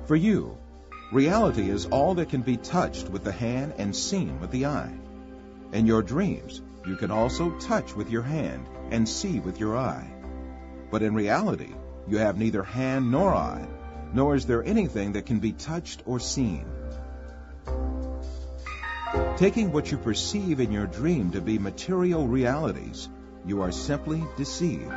For you, reality is all that can be touched with the hand and seen with the eye. In your dreams, you can also touch with your hand and see with your eye. But in reality, you have neither hand nor eye, nor is there anything that can be touched or seen. Taking what you perceive in your dream to be material realities, you are simply deceived.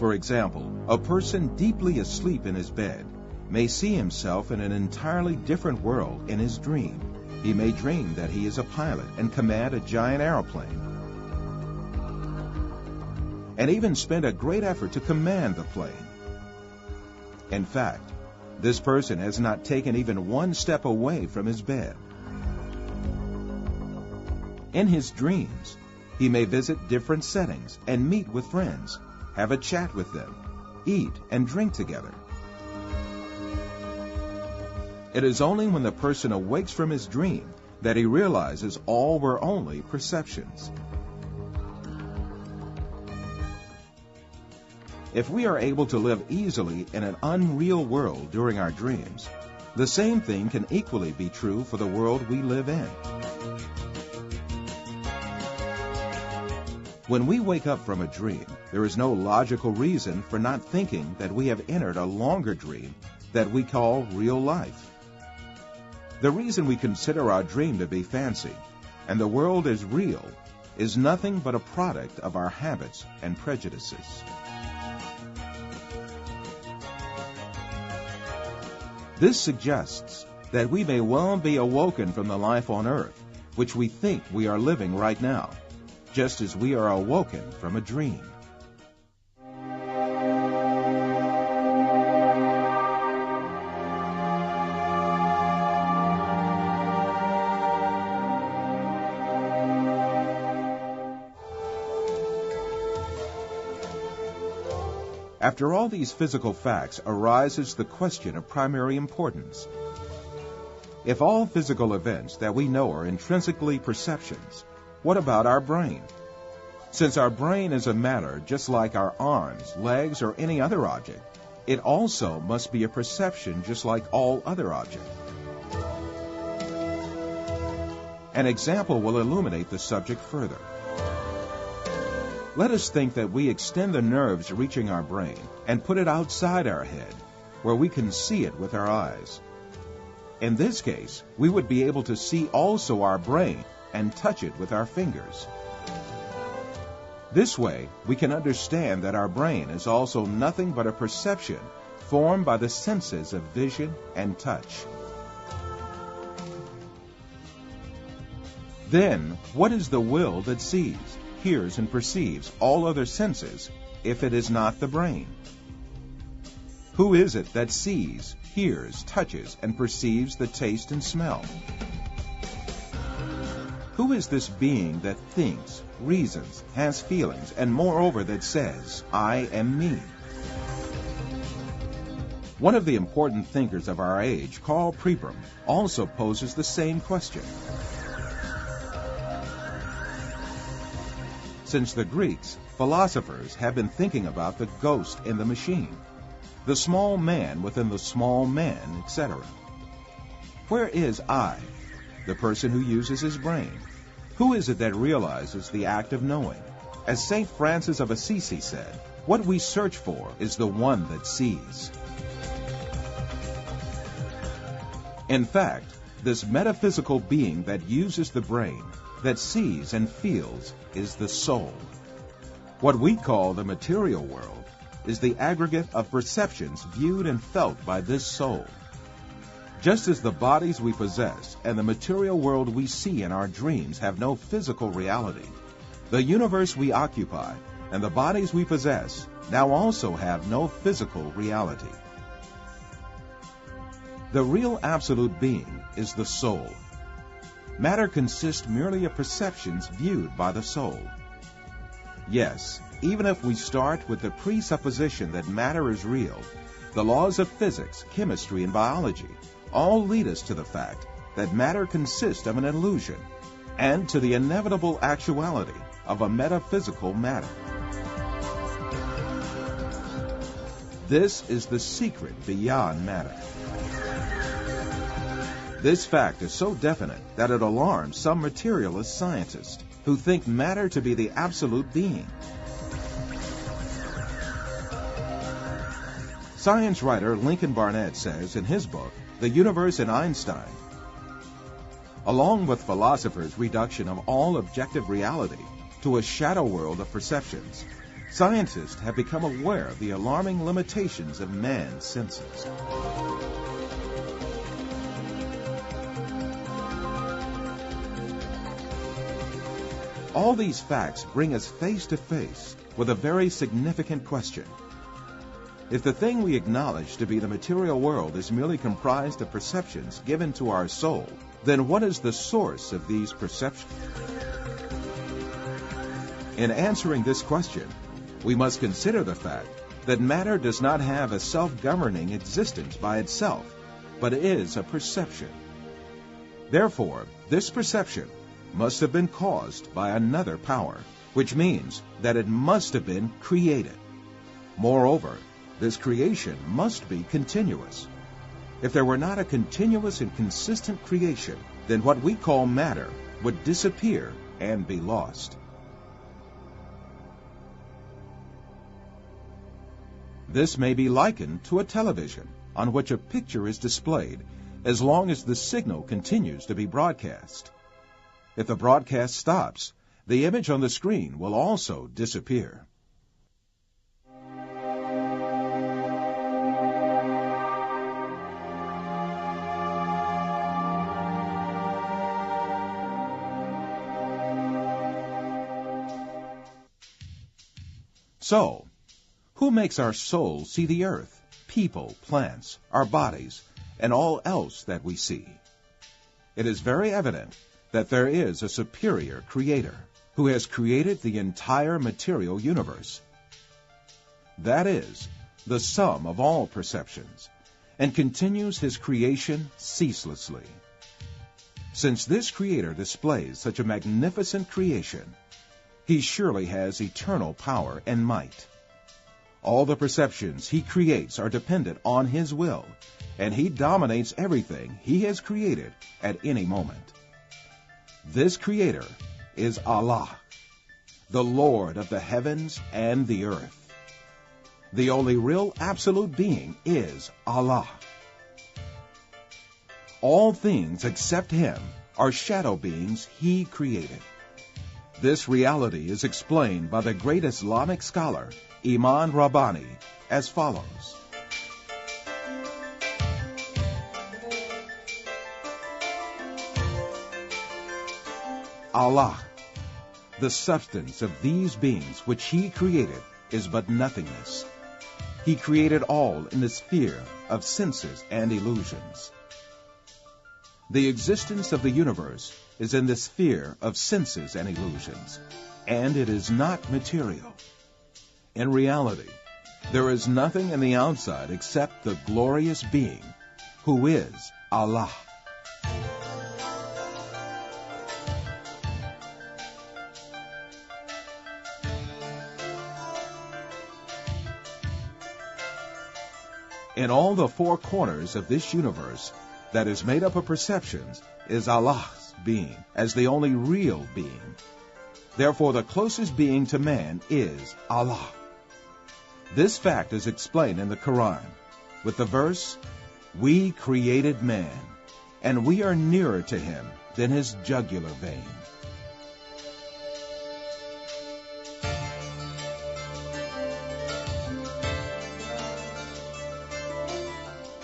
For example, a person deeply asleep in his bed may see himself in an entirely different world in his dream. He may dream that he is a pilot and command a giant airplane, and even spend a great effort to command the plane. In fact, this person has not taken even one step away from his bed. In his dreams, he may visit different settings and meet with friends, have a chat with them, eat and drink together. It is only when the person awakes from his dream that he realizes all were only perceptions. If we are able to live easily in an unreal world during our dreams, the same thing can equally be true for the world we live in. When we wake up from a dream, there is no logical reason for not thinking that we have entered a longer dream that we call real life. The reason we consider our dream to be fancy and the world as real is nothing but a product of our habits and prejudices. This suggests that we may well be awoken from the life on earth, which we think we are living right now, just as we are awoken from a dream. After all these physical facts arises the question of primary importance. If all physical events that we know are intrinsically perceptions, what about our brain? Since our brain is a matter just like our arms, legs, or any other object, it also must be a perception just like all other objects. An example will illuminate the subject further. Let us think that we extend the nerves reaching our brain and put it outside our head, where we can see it with our eyes. In this case, we would be able to see also our brain and touch it with our fingers. This way, we can understand that our brain is also nothing but a perception formed by the senses of vision and touch. Then, what is the will that sees, hears, and perceives all other senses if it is not the brain? Who is it that sees, hears, touches, and perceives the taste and smell? Who is this being that thinks, reasons, has feelings, and moreover that says, I am me? One of the important thinkers of our age, Karl Popper, also poses the same question. Since the Greeks, philosophers have been thinking about the ghost in the machine, the small man within the small man, etc. Where is I, the person who uses his brain? Who is it that realizes the act of knowing? As St. Francis of Assisi said, what we search for is the one that sees. In fact, this metaphysical being that uses the brain, that sees and feels, is the soul. What we call the material world is the aggregate of perceptions viewed and felt by this soul. Just as the bodies we possess and the material world we see in our dreams have no physical reality, the universe we occupy and the bodies we possess now also have no physical reality. The real absolute being is the soul. Matter consists merely of perceptions viewed by the soul. Yes, even if we start with the presupposition that matter is real, the laws of physics, chemistry, and biology all lead us to the fact that matter consists of an illusion, and to the inevitable actuality of a metaphysical matter. This is the secret beyond matter. This fact is so definite that it alarms some materialist scientists who think matter to be the absolute being. Science writer Lincoln Barnett says in his book, The Universe in Einstein, along with philosophers' reduction of all objective reality to a shadow world of perceptions, scientists have become aware of the alarming limitations of man's senses. All these facts bring us face to face with a very significant question. If the thing we acknowledge to be the material world is merely comprised of perceptions given to our soul, then what is the source of these perceptions? In answering this question, we must consider the fact that matter does not have a self-governing existence by itself, but is a perception. Therefore, this perception must have been caused by another power, which means that it must have been created. Moreover, this creation must be continuous. If there were not a continuous and consistent creation, then what we call matter would disappear and be lost. This may be likened to a television on which a picture is displayed as long as the signal continues to be broadcast. If the broadcast stops, the image on the screen will also disappear. So, who makes our soul see the earth, people, plants, our bodies, and all else that we see? It is very evident that there is a superior creator who has created the entire material universe. That is, the sum of all perceptions, and continues his creation ceaselessly. Since this creator displays such a magnificent creation, he surely has eternal power and might. All the perceptions he creates are dependent on his will, and he dominates everything he has created at any moment. This creator is Allah, the Lord of the heavens and the earth. The only real absolute being is Allah. All things except him are shadow beings he created. This reality is explained by the great Islamic scholar, Imam Rabbani, as follows. Allah, the substance of these beings which he created, is but nothingness. He created all in the sphere of senses and illusions. The existence of the universe is in the sphere of senses and illusions, and it is not material. In reality, there is nothing in the outside except the glorious being, who is Allah. In all the four corners of this universe that is made up of perceptions is Allah's being as the only real being. Therefore, the closest being to man is Allah. This fact is explained in the Quran with the verse, "We created man, and we are nearer to him than his jugular vein."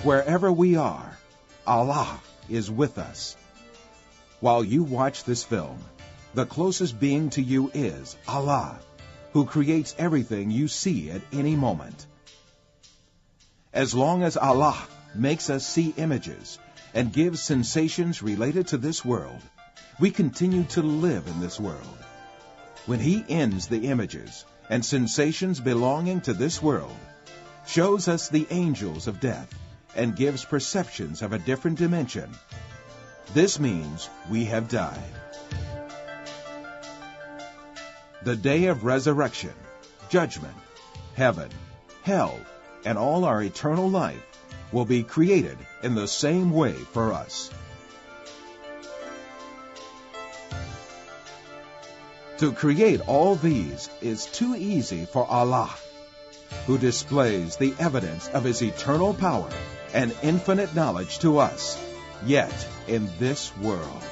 Wherever we are, Allah is with us. While you watch this film, the closest being to you is Allah, who creates everything you see at any moment. As long as Allah makes us see images and gives sensations related to this world, we continue to live in this world. When he ends the images and sensations belonging to this world, shows us the angels of death, and gives perceptions of a different dimension, this means we have died. the day of resurrection, judgment, heaven, hell, and all our eternal life will be created in the same way for us. To create all these is too easy for Allah, who displays the evidence of His eternal power and infinite knowledge to us, yet in this world.